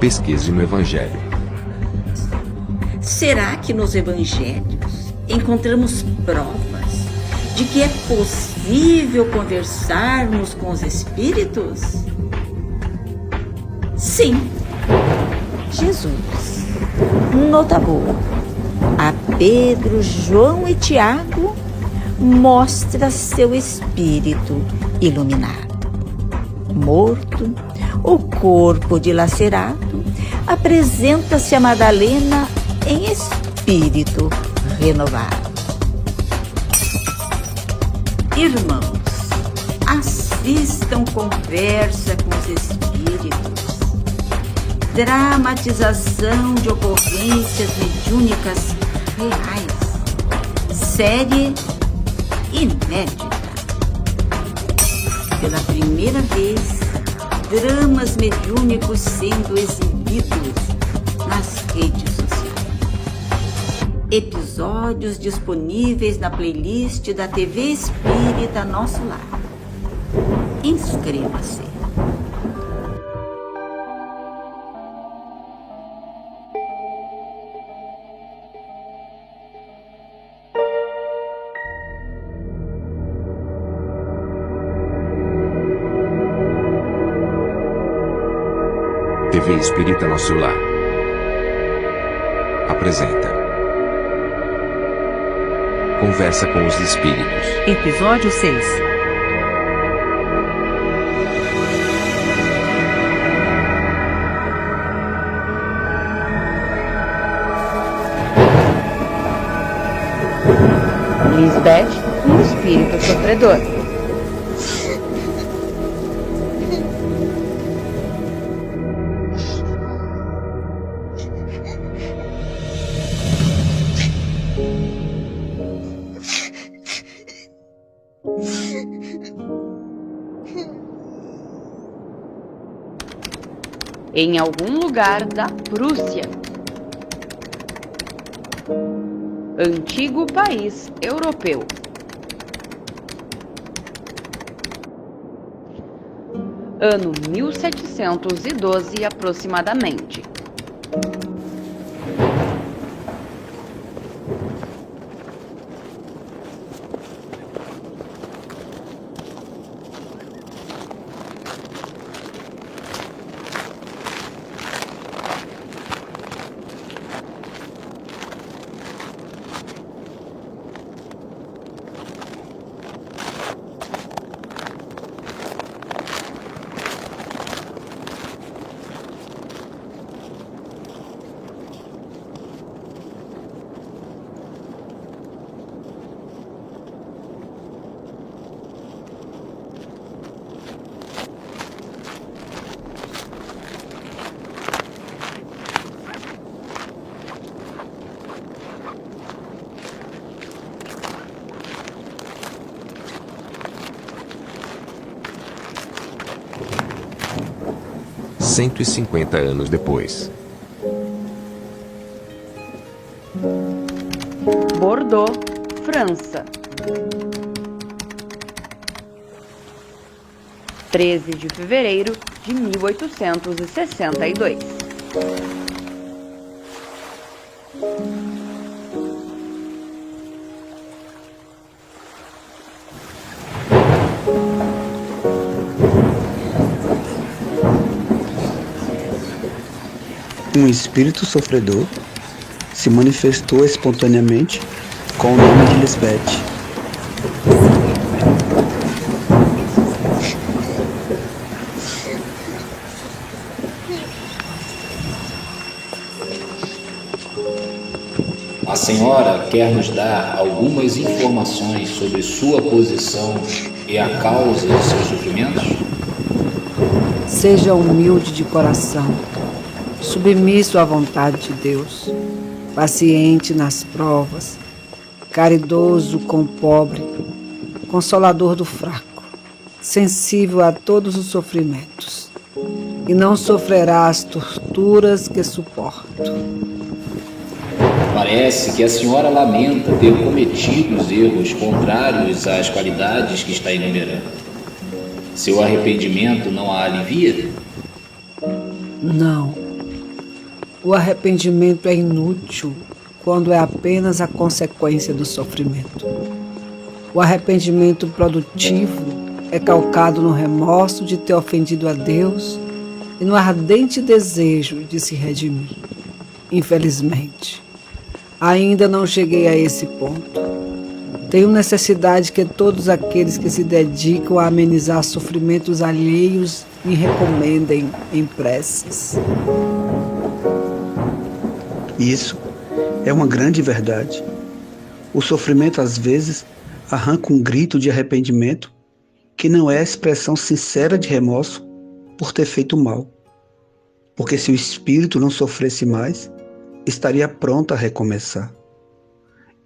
Pesquise no Evangelho. Será que nos evangelhos encontramos provas de que é possível conversarmos com os espíritos? Sim. Jesus, nota boa, a Pedro, João e Tiago mostra seu espírito iluminado. Morto, o corpo dilacerado, apresenta-se a Madalena em espírito renovado. Irmãos, assistam Conversa com os Espíritos. Dramatização de ocorrências mediúnicas reais. Série inédita. Pela primeira vez, dramas mediúnicos sendo exibidos nas redes sociais. Episódios disponíveis na playlist da TV Espírita Nosso Lar. Inscreva-se. TV Espírita Nosso Lar apresenta Conversa com os Espíritos. Episódio 6. Lisbeth, um espírito sofredor. Em algum lugar da Prússia, antigo país europeu. Ano 1712 aproximadamente. Cento e 150 anos depois. Bordeaux, França. 13 de fevereiro de 1862. Um espírito sofredor se manifestou espontaneamente com o nome de Lisbeth. A senhora quer nos dar algumas informações sobre sua posição e a causa de seus sofrimentos? Seja humilde de coração, submisso à vontade de Deus, paciente nas provas, caridoso com o pobre, consolador do fraco, sensível a todos os sofrimentos, e não sofrerá as torturas que suporto. Parece que a senhora lamenta ter cometido os erros contrários às qualidades que está enumerando. Seu arrependimento não a alivia? Não, O arrependimento é inútil quando é apenas a consequência do sofrimento. O arrependimento produtivo é calcado no remorso de ter ofendido a Deus e no ardente desejo de se redimir. Infelizmente, ainda não cheguei a esse ponto. Tenho necessidade que todos aqueles que se dedicam a amenizar sofrimentos alheios me recomendem em preces. Isso é uma grande verdade. O sofrimento, às vezes, arranca um grito de arrependimento que não é a expressão sincera de remorso por ter feito mal. Porque se o espírito não sofresse mais, estaria pronto a recomeçar.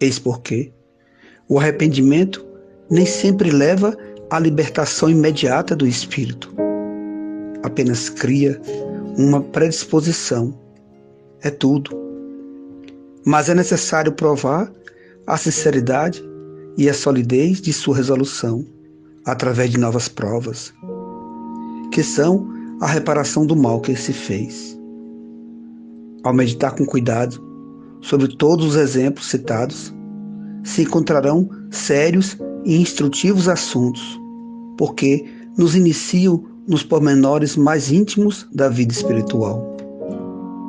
Eis porque o arrependimento nem sempre leva à libertação imediata do espírito. Apenas cria uma predisposição. É tudo. Mas é necessário provar a sinceridade e a solidez de sua resolução através de novas provas, que são a reparação do mal que se fez. Ao meditar com cuidado sobre todos os exemplos citados, se encontrarão sérios e instrutivos assuntos, porque nos iniciam nos pormenores mais íntimos da vida espiritual.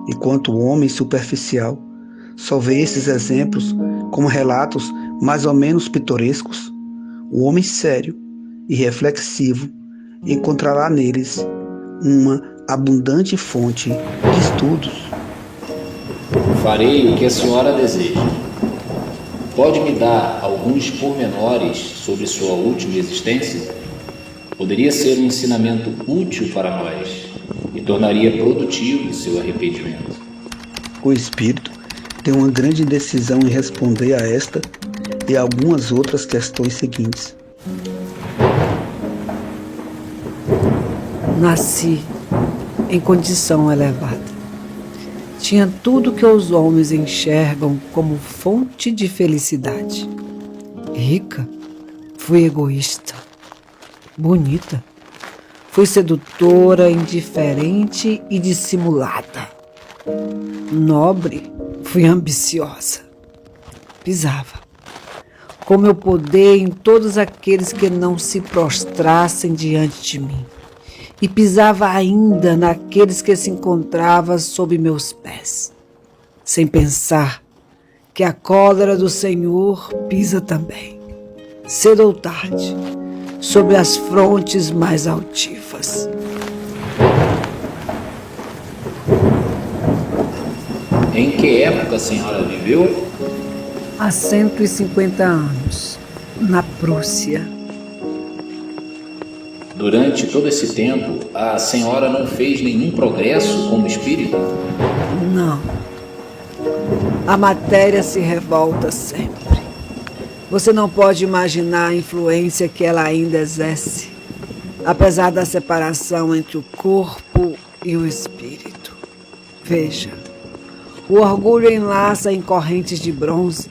Enquanto o homem superficial só vê esses exemplos como relatos mais ou menos pitorescos, o homem sério e reflexivo encontrará neles uma abundante fonte de estudos. Farei o que a senhora deseja. Pode me dar alguns pormenores sobre sua última existência? Poderia ser um ensinamento útil para nós e tornaria produtivo seu arrependimento. O espírito tem uma grande decisão em responder a esta e a algumas outras questões seguintes. Nasci em condição elevada. Tinha tudo que os homens enxergam como fonte de felicidade. Rica, fui egoísta. Bonita, fui sedutora, indiferente e dissimulada. Nobre, fui ambiciosa. Pisava com meu poder em todos aqueles que não se prostrassem diante de mim. E pisava ainda naqueles que se encontravam sob meus pés, sem pensar que a cólera do Senhor pisa também, cedo ou tarde, sobre as frontes mais altivas. Em que época a senhora viveu? Há 150 anos, na Prússia. Durante todo esse tempo, a senhora não fez nenhum progresso como espírito? Não. A matéria se revolta sempre. Você não pode imaginar a influência que ela ainda exerce, apesar da separação entre o corpo e o espírito. Veja, o orgulho enlaça em correntes de bronze,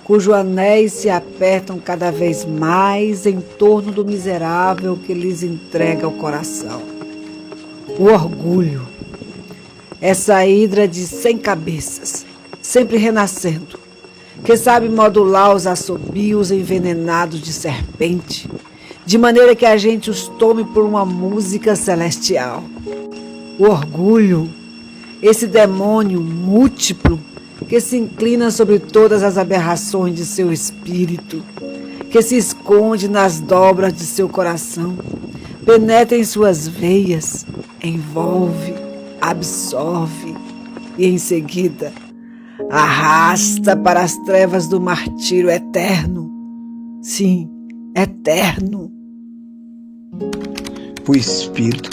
cujos anéis se apertam cada vez mais em torno do miserável que lhes entrega o coração. O orgulho, essa hidra de 100 cabeças, sempre renascendo, que sabe modular os assobios envenenados de serpente, de maneira que a gente os tome por uma música celestial. O orgulho, esse demônio múltiplo que se inclina sobre todas as aberrações de seu espírito, que se esconde nas dobras de seu coração, penetra em suas veias, envolve, absorve e, em seguida, arrasta para as trevas do martírio eterno. Sim, eterno. O espírito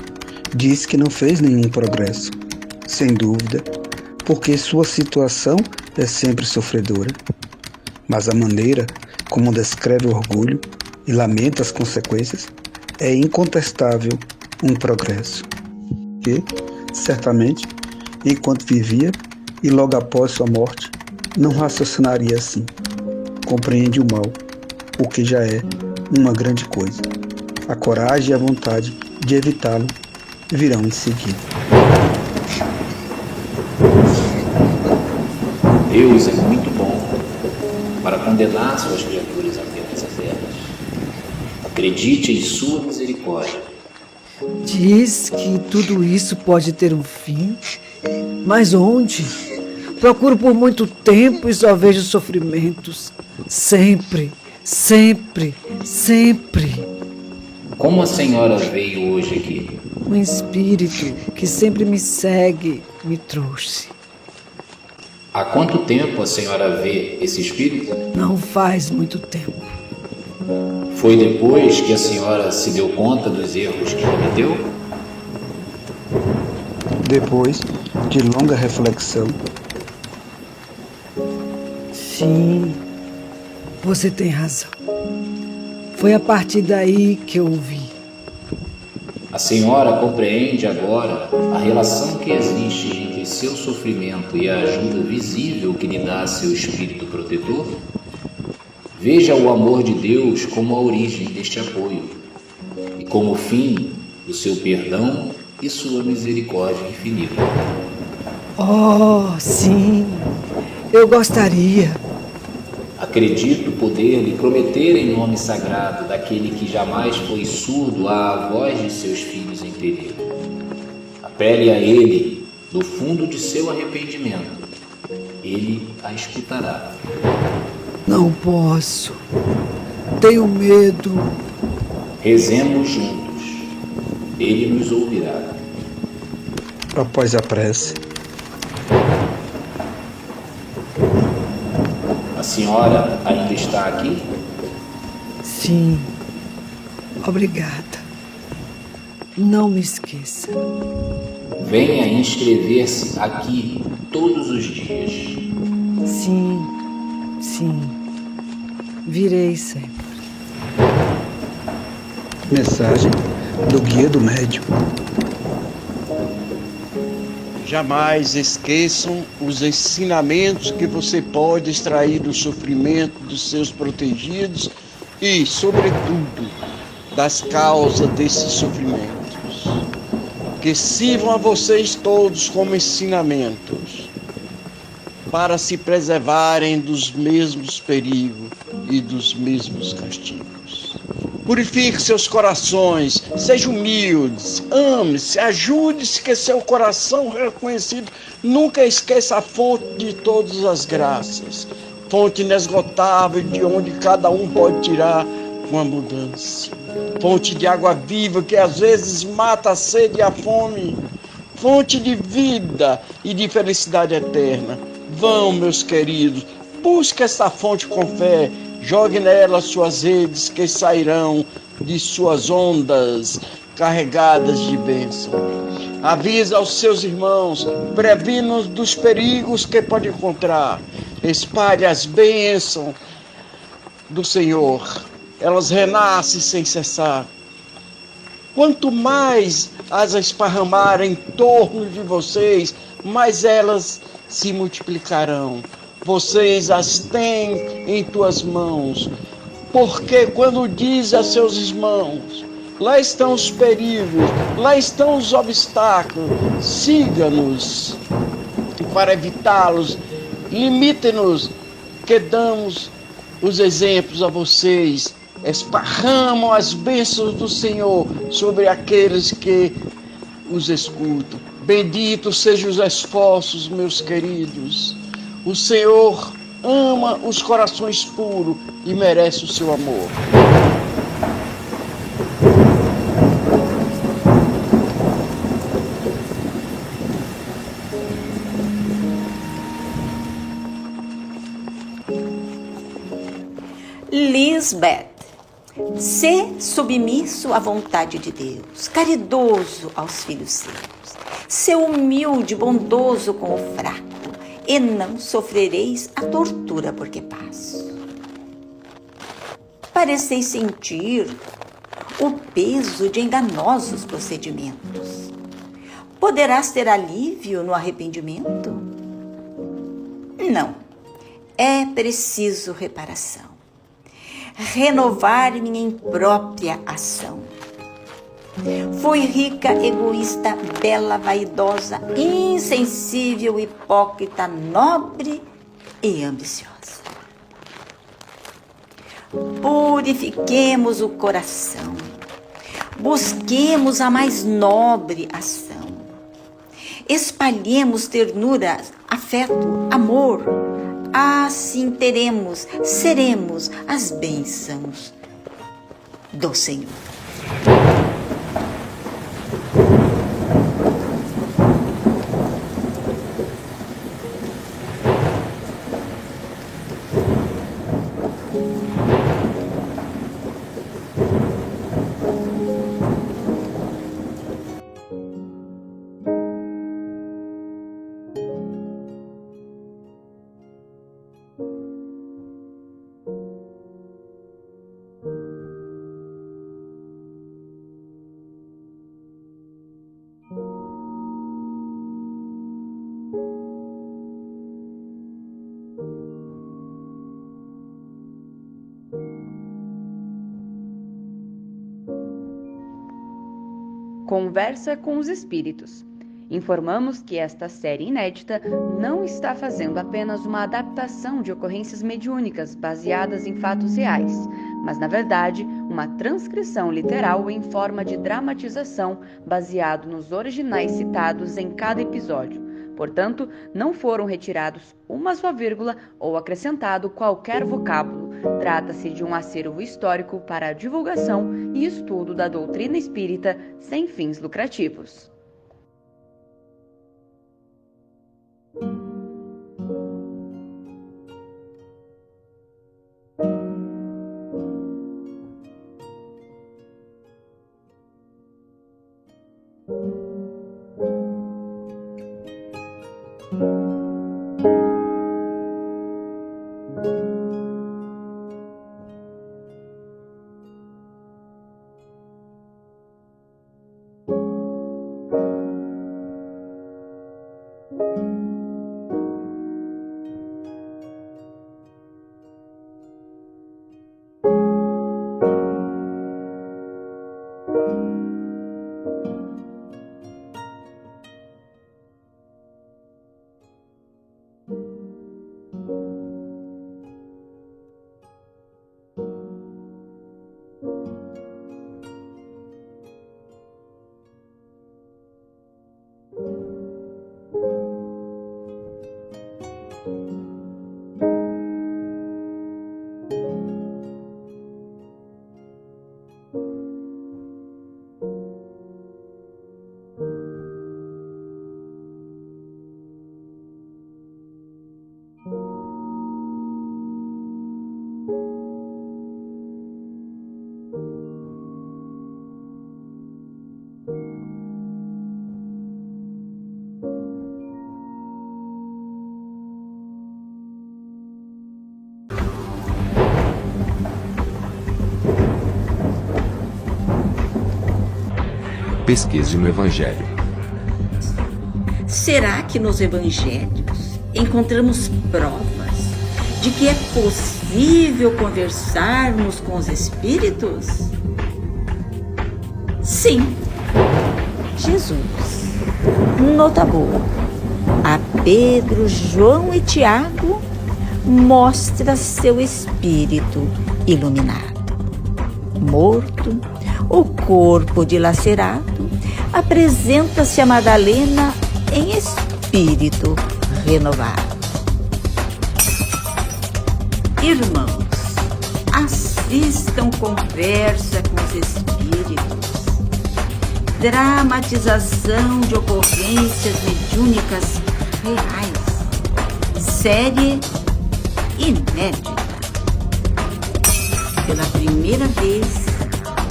diz que não fez nenhum progresso, sem dúvida, porque sua situação é sempre sofredora. Mas a maneira como descreve o orgulho e lamenta as consequências é incontestável um progresso. Que, certamente, enquanto vivia e logo após sua morte, não raciocinaria assim. Compreende o mal, o que já é uma grande coisa. A coragem e a vontade de evitá-lo virão em seguida. Deus é muito bom para condenar suas criaturas apenas a elas. Acredite em sua misericórdia. Diz que tudo isso pode ter um fim, mas onde? Procuro por muito tempo e só vejo sofrimentos. Sempre, sempre, sempre. Como a senhora veio hoje aqui? Um espírito que sempre me segue me trouxe. Há quanto tempo a senhora vê esse espírito? Não faz muito tempo. Foi depois que a senhora se deu conta dos erros que cometeu? Depois de longa reflexão, Sim, você tem razão. Foi a partir daí que eu vi. A senhora compreende agora a relação que existe entre seu sofrimento e a ajuda visível que lhe dá seu espírito protetor? Veja o amor de Deus como a origem deste apoio e como fim o seu perdão e sua misericórdia infinita. Oh, sim, eu gostaria. Acredito poder lhe prometer em nome sagrado daquele que jamais foi surdo à voz de seus filhos em perigo. Apele a ele do fundo de seu arrependimento. Ele a escutará. Não posso. Tenho medo. Rezemos juntos. Ele nos ouvirá. após a prece, A senhora ainda está aqui? Sim. Obrigada. Não me esqueça. Venha inscrever-se aqui todos os dias. Sim, sim. Virei sempre. mensagem do Guia do Médium. Jamais esqueçam os ensinamentos que você pode extrair do sofrimento dos seus protegidos e, sobretudo, das causas desses sofrimentos. Que sirvam a vocês todos como ensinamentos para se preservarem dos mesmos perigos e dos mesmos castigos. Purifique seus corações, sejam humildes, ame-se, ajude-se, que seu coração reconhecido nunca esqueça a fonte de todas as graças, fonte inesgotável de onde cada um pode tirar uma mudança, fonte de água viva que às vezes mata a sede e a fome, fonte de vida e de felicidade eterna. Vão, meus queridos, busque essa fonte com fé. Jogue nela suas redes que sairão de suas ondas carregadas de bênção. Avise aos seus irmãos, previna-os dos perigos que pode encontrar. Espalhe as bênçãos do Senhor. Elas renascem sem cessar. Quanto mais as esparramarem em torno de vocês, mais elas se multiplicarão. Vocês as têm em tuas mãos, porque quando diz a seus irmãos, lá estão os perigos, lá estão os obstáculos, siga-nos para evitá-los, limite-nos, que damos os exemplos a vocês, esparramam as bênçãos do Senhor sobre aqueles que os escutam. Benditos sejam os esforços, meus queridos. O Senhor ama os corações puros e merece o seu amor. Lisbeth, ser submisso à vontade de Deus, caridoso aos filhos seus, ser humilde, bondoso com o fraco, e não sofrereis a tortura porque passo. Pareceis sentir o peso de enganosos procedimentos. Poderás ter alívio no arrependimento? Não, é preciso reparação. Renovar minha imprópria ação. Fui rica, egoísta, bela, vaidosa, insensível, hipócrita, nobre e ambiciosa. Purifiquemos o coração, busquemos a mais nobre ação, espalhemos ternura, afeto, amor, assim seremos as bênçãos do Senhor. Conversa com os Espíritos. Informamos que esta série inédita não está fazendo apenas uma adaptação de ocorrências mediúnicas baseadas em fatos reais, mas, na verdade, uma transcrição literal em forma de dramatização baseado nos originais citados em cada episódio. Portanto, não foram retirados uma só vírgula ou acrescentado qualquer vocábulo. Trata-se de um acervo histórico para a divulgação e estudo da doutrina espírita sem fins lucrativos. Pesquise no Evangelho. Será que nos evangelhos encontramos provas de que é possível conversarmos com os espíritos? Sim. Jesus, nota boa, a Pedro, João e Tiago mostra seu espírito iluminado. Morto, o corpo dilacerado, apresenta-se a Madalena em espírito renovado. Irmãos, assistam Conversa com os Espíritos. Dramatização de ocorrências mediúnicas reais. Série inédita. Pela primeira vez,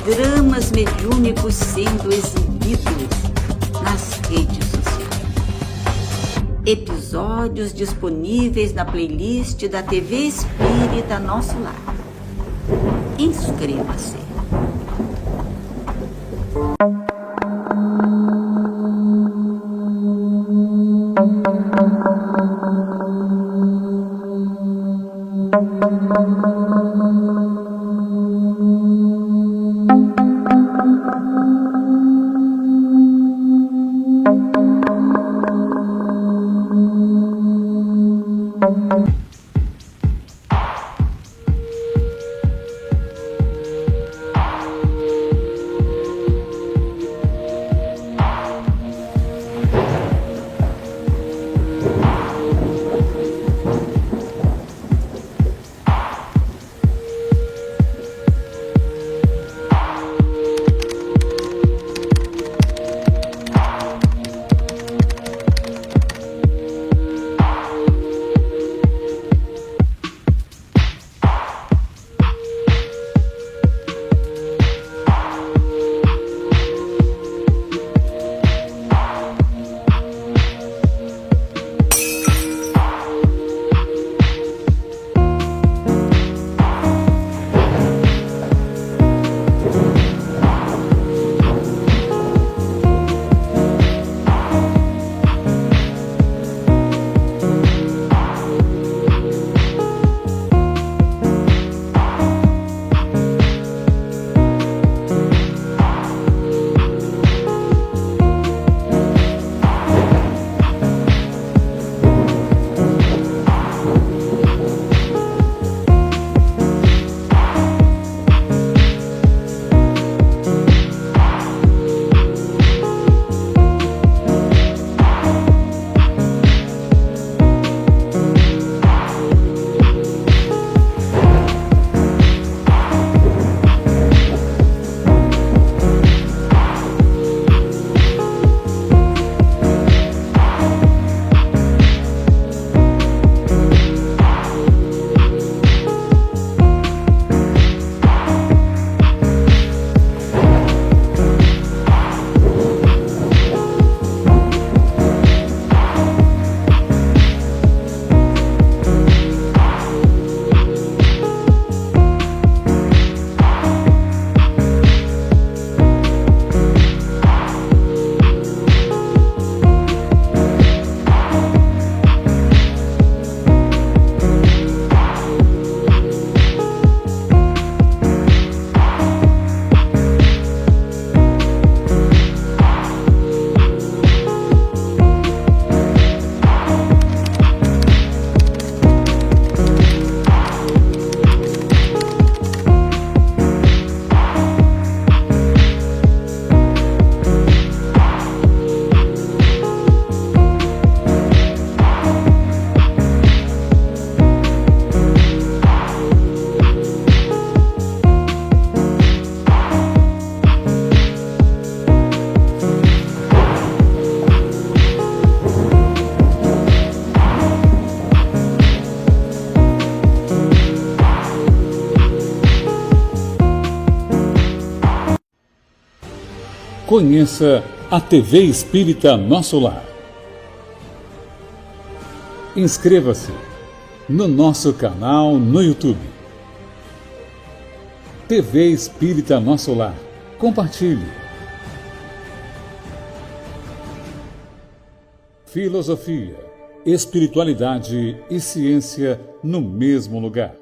dramas mediúnicos sendo exibidos nas redes sociais. Episódios disponíveis na playlist da TV Espírita Nosso Lar. Inscreva-se. Conheça a TV Espírita Nosso Lar. Inscreva-se no nosso canal no YouTube. TV Espírita Nosso Lar. Compartilhe. Filosofia, espiritualidade e ciência no mesmo lugar.